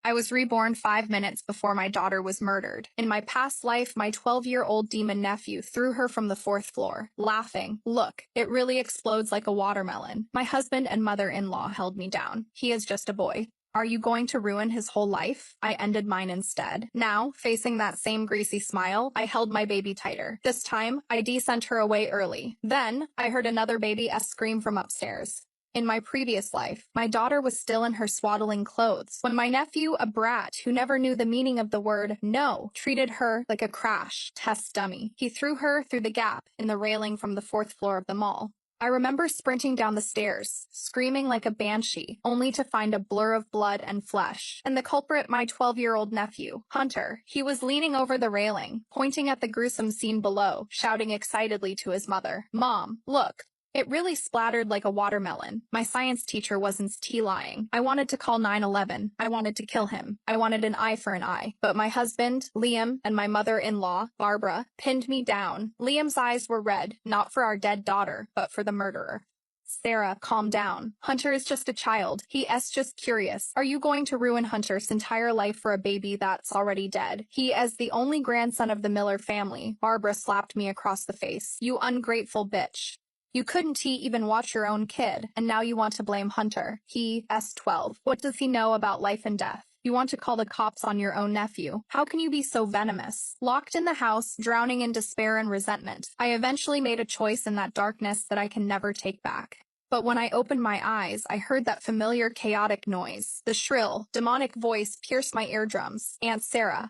I was reborn 5 minutes before my daughter was murdered. In my past life, my 12-year-old demon nephew threw her from the fourth floor, laughing. Look, it really explodes like a watermelon. My husband and mother-in-law held me down. He is just a boy. Are you going to ruin his whole life? I ended mine instead. Now, facing that same greasy smile, I held my baby tighter. This time, I sent her away early. Then, I heard another baby scream from upstairs. In my previous life, my daughter was still in her swaddling clothes when my nephew, a brat who never knew the meaning of the word no, treated her like a crash test dummy. He threw her through the gap in the railing from the fourth floor of the mall. I remember sprinting down the stairs, screaming like a banshee, only to find a blur of blood and flesh. And the culprit, my 12-year-old nephew, Hunter. He was leaning over the railing, pointing at the gruesome scene below, shouting excitedly to his mother, "Mom, look. It really splattered like a watermelon." My science teacher wasn't lying. I wanted to call 911. I wanted to kill him. I wanted an eye for an eye. But my husband, Liam, and my mother-in-law, Barbara, pinned me down. Liam's eyes were red, not for our dead daughter, but for the murderer. "Sarah, calm down. Hunter is just a child. He's just curious. Are you going to ruin Hunter's entire life for a baby that's already dead? He is the only grandson of the Miller family." Barbara slapped me across the face. "You ungrateful bitch. You couldn't even watch your own kid, and now you want to blame Hunter. He's 12. What does he know about life and death? You want to call the cops on your own nephew. How can you be so venomous?" Locked in the house, drowning in despair and resentment, I eventually made a choice in that darkness that I can never take back. But when I opened my eyes, I heard that familiar chaotic noise. The shrill, demonic voice pierced my eardrums. Aunt Sarah,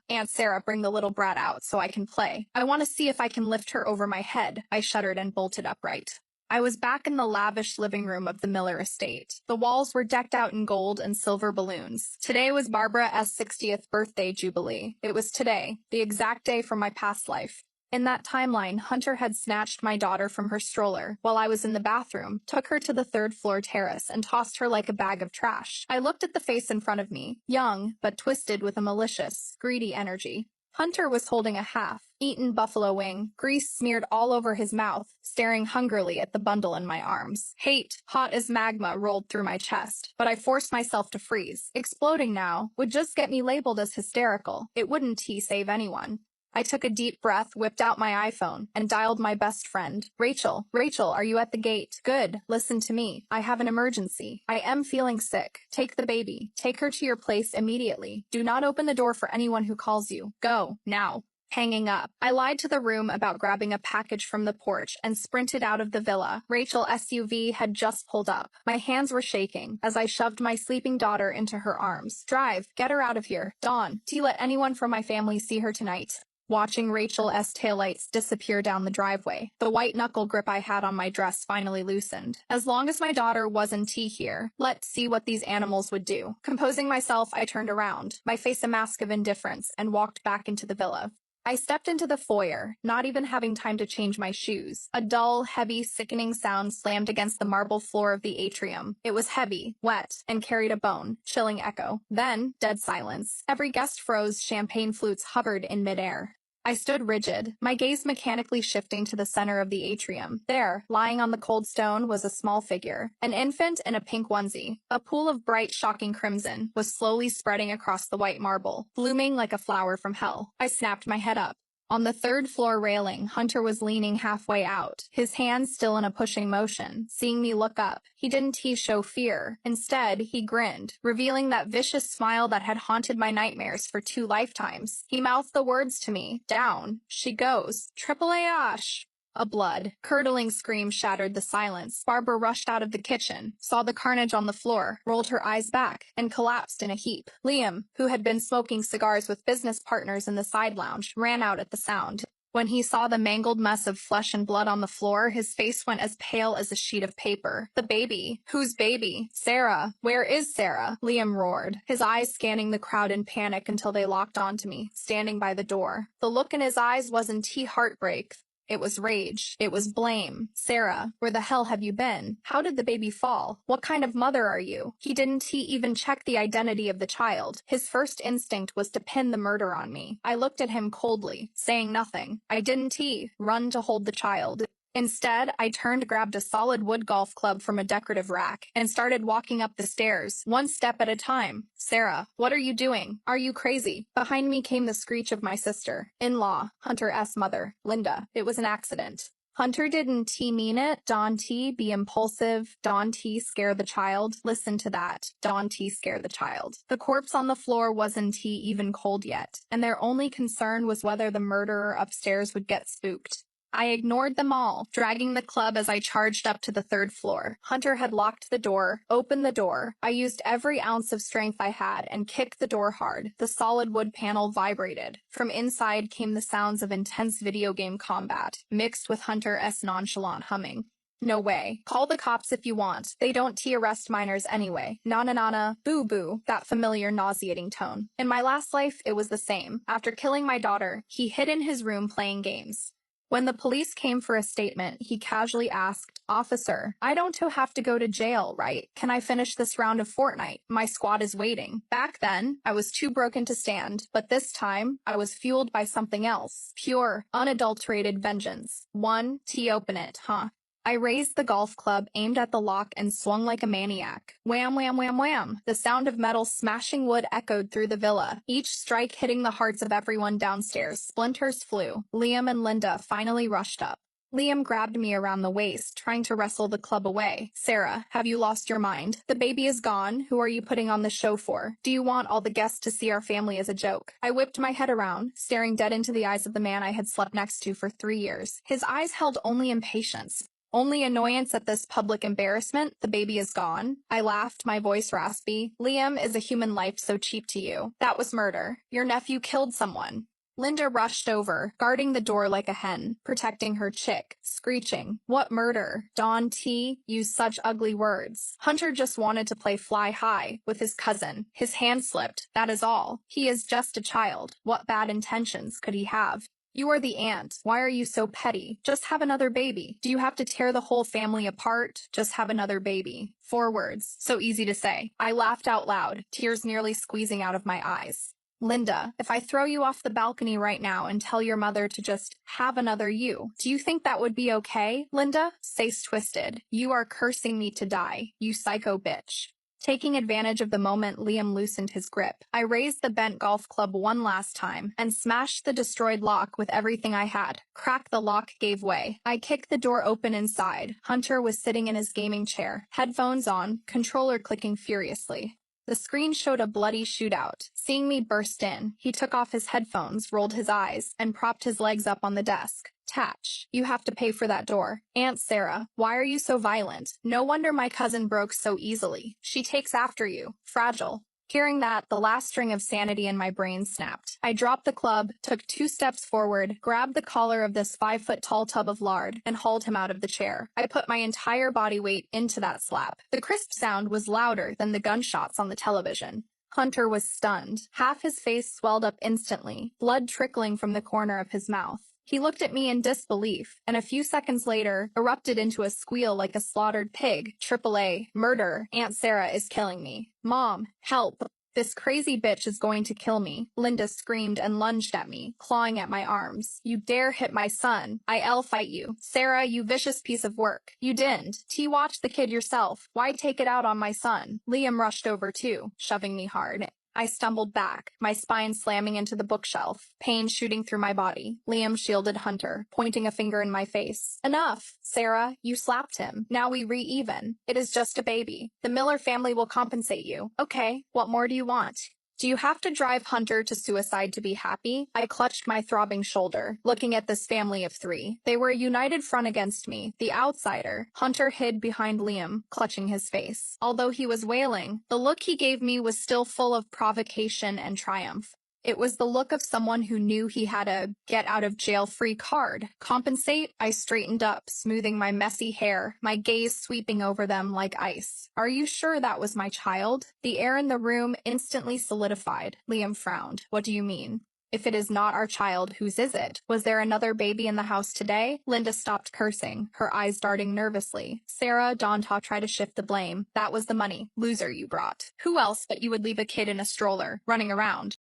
bring the little brat out so I can play. I want to see if I can lift her over my head." I shuddered and bolted upright. I was back in the lavish living room of the Miller estate. The walls were decked out in gold and silver balloons. Today was Barbara's 60th birthday jubilee. It was today, the exact day from my past life. In that timeline, Hunter had snatched my daughter from her stroller while I was in the bathroom, took her to the third-floor terrace, and tossed her like a bag of trash. I looked at the face in front of me, young, but twisted with a malicious, greedy energy. Hunter was holding a half-eaten buffalo wing, grease smeared all over his mouth, staring hungrily at the bundle in my arms. Hate, hot as magma, rolled through my chest, but I forced myself to freeze. Exploding now would just get me labeled as hysterical. It wouldn't save anyone. I took a deep breath, whipped out my iPhone, and dialed my best friend. "Rachel, are you at the gate?" "Good. Listen to me. I have an emergency. I am feeling sick. Take the baby. Take her to your place immediately. Do not open the door for anyone who calls you. Go, now." Hanging up, I lied to the room about grabbing a package from the porch and sprinted out of the villa. Rachel's SUV had just pulled up. My hands were shaking as I shoved my sleeping daughter into her arms. "Drive. Get her out of here. Dawn, do you let anyone from my family see her tonight?" Watching Rachel's taillights disappear down the driveway, the white-knuckle grip I had on my dress finally loosened. As long as my daughter wasn't here, let's see what these animals would do. Composing myself, I turned around, my face a mask of indifference, and walked back into the villa. I stepped into the foyer, not even having time to change my shoes. A dull, heavy, sickening sound slammed against the marble floor of the atrium. It was heavy, wet, and carried a bone-chilling echo. Then, dead silence. Every guest froze, champagne flutes hovered in midair. I stood rigid, my gaze mechanically shifting to the center of the atrium. There, lying on the cold stone, was a small figure. An infant in a pink onesie. A pool of bright, shocking crimson was slowly spreading across the white marble, blooming like a flower from hell. I snapped my head up. On the third-floor railing, Hunter was leaning halfway out, his hands still in a pushing motion. Seeing me look up, he didn't show fear. Instead, he grinned, revealing that vicious smile that had haunted my nightmares for 2 lifetimes. He mouthed the words to me. "Down she goes. Triple A-osh." A blood-curdling scream shattered the silence. Barbara rushed out of the kitchen, saw the carnage on the floor, rolled her eyes back, and collapsed in a heap. Liam, who had been smoking cigars with business partners in the side lounge, ran out at the sound. When he saw the mangled mess of flesh and blood on the floor, his face went as pale as a sheet of paper. "The baby. Whose baby?" "Sarah. Where is Sarah?" Liam roared, his eyes scanning the crowd in panic until they locked onto me, standing by the door. The look in his eyes wasn't heartbreak. It was rage. It was blame. "Sarah, where the hell have you been? How did the baby fall? What kind of mother are you?" He didn't even check the identity of the child. His first instinct was to pin the murder on me. I looked at him coldly, saying nothing. I didn't run to hold the child. Instead, I turned, grabbed a solid wood golf club from a decorative rack, and started walking up the stairs, one step at a time. Sarah, what are you doing? Are you crazy? Behind me came the screech of my sister-in-law, Hunter S. mother, Linda. It was an accident. Hunter didn't T mean it. Don T be impulsive. Don T scare the child. Listen to that. Don T scare the child. The corpse on the floor wasn't T even cold yet, and their only concern was whether the murderer upstairs would get spooked. I ignored them all, dragging the club as I charged up to the third floor. Hunter had locked the door, opened the door. I used every ounce of strength I had and kicked the door hard. The solid wood panel vibrated. From inside came the sounds of intense video game combat, mixed with Hunter's nonchalant humming. No way. Call the cops if you want. They don't arrest minors anyway. Na-na-na-na, boo-boo, that familiar nauseating tone. In my last life, it was the same. After killing my daughter, he hid in his room playing games. When the police came for a statement, he casually asked, "Officer, I don't have to go to jail, right? Can I finish this round of Fortnite? My squad is waiting." Back then, I was too broken to stand, but this time, I was fueled by something else. Pure, unadulterated vengeance. Open it, huh? I raised the golf club, aimed at the lock, and swung like a maniac. Wham, wham, wham, wham. The sound of metal smashing wood echoed through the villa, each strike hitting the hearts of everyone downstairs. Splinters flew. Liam and Linda finally rushed up. Liam grabbed me around the waist, trying to wrestle the club away. "Sarah, have you lost your mind? The baby is gone. Who are you putting on the show for? Do you want all the guests to see our family as a joke?" I whipped my head around, staring dead into the eyes of the man I had slept next to for 3 years. His eyes held only impatience. Only annoyance at this public embarrassment. "The baby is gone." I laughed, my voice raspy. "Liam, is a human life so cheap to you? That was murder. Your nephew killed someone." Linda rushed over, guarding the door like a hen, protecting her chick, screeching, "What murder? Don T used such ugly words. Hunter just wanted to play fly high with his cousin. His hand slipped, that is all. He is just a child. What bad intentions could he have? You are the aunt. Why are you so petty? Just have another baby. Do you have to tear the whole family apart? Just have another baby." 4 words. So easy to say. I laughed out loud, tears nearly squeezing out of my eyes. "Linda, if I throw you off the balcony right now and tell your mother to just have another you, do you think that would be okay?" Linda, face twisted. "You are cursing me to die, you psycho bitch." Taking advantage of the moment, Liam loosened his grip. I raised the bent golf club one last time and smashed the destroyed lock with everything I had. Crack, the lock gave way. I kicked the door open inside. Hunter was sitting in his gaming chair, headphones on, controller clicking furiously. The screen showed a bloody shootout. Seeing me burst in, he took off his headphones, rolled his eyes, and propped his legs up on the desk. "Tatch, you have to pay for that door." "Aunt Sarah, why are you so violent? No wonder my cousin broke so easily. She takes after you. Fragile." Hearing that, the last string of sanity in my brain snapped. I dropped the club, took 2 steps forward, grabbed the collar of this 5-foot-tall tub of lard, and hauled him out of the chair. I put my entire body weight into that slap. The crisp sound was louder than the gunshots on the television. Hunter was stunned. Half his face swelled up instantly, blood trickling from the corner of his mouth. He looked at me in disbelief, and a few seconds later, erupted into a squeal like a slaughtered pig. "AAA, murder, Aunt Sarah is killing me. Mom, help. This crazy bitch is going to kill me." Linda screamed and lunged at me, clawing at my arms. "You dare hit my son. I'll fight you. Sarah, you vicious piece of work. You didn't. Watch the kid yourself. Why take it out on my son?" Liam rushed over too, shoving me hard. I stumbled back, my spine slamming into the bookshelf, pain shooting through my body. Liam shielded Hunter, pointing a finger in my face. "Enough, Sarah, you slapped him. Now we re-even. It is just a baby. The Miller family will compensate you. Okay, what more do you want? Do you have to drive Hunter to suicide to be happy?" I clutched my throbbing shoulder, looking at this family of 3. They were a united front against me, the outsider. Hunter hid behind Liam, clutching his face. Although he was wailing, the look he gave me was still full of provocation and triumph. It was the look of someone who knew he had a get-out-of-jail-free card. "Compensate?" I straightened up, smoothing my messy hair, my gaze sweeping over them like ice. "Are you sure that was my child?" The air in the room instantly solidified. Liam frowned. "What do you mean?" "If it is not our child, whose is it? Was there another baby in the house today?" Linda stopped cursing, her eyes darting nervously. "Sarah, Donta, try to shift the blame. That was the money. Loser you brought. Who else but you would leave a kid in a stroller, running around?"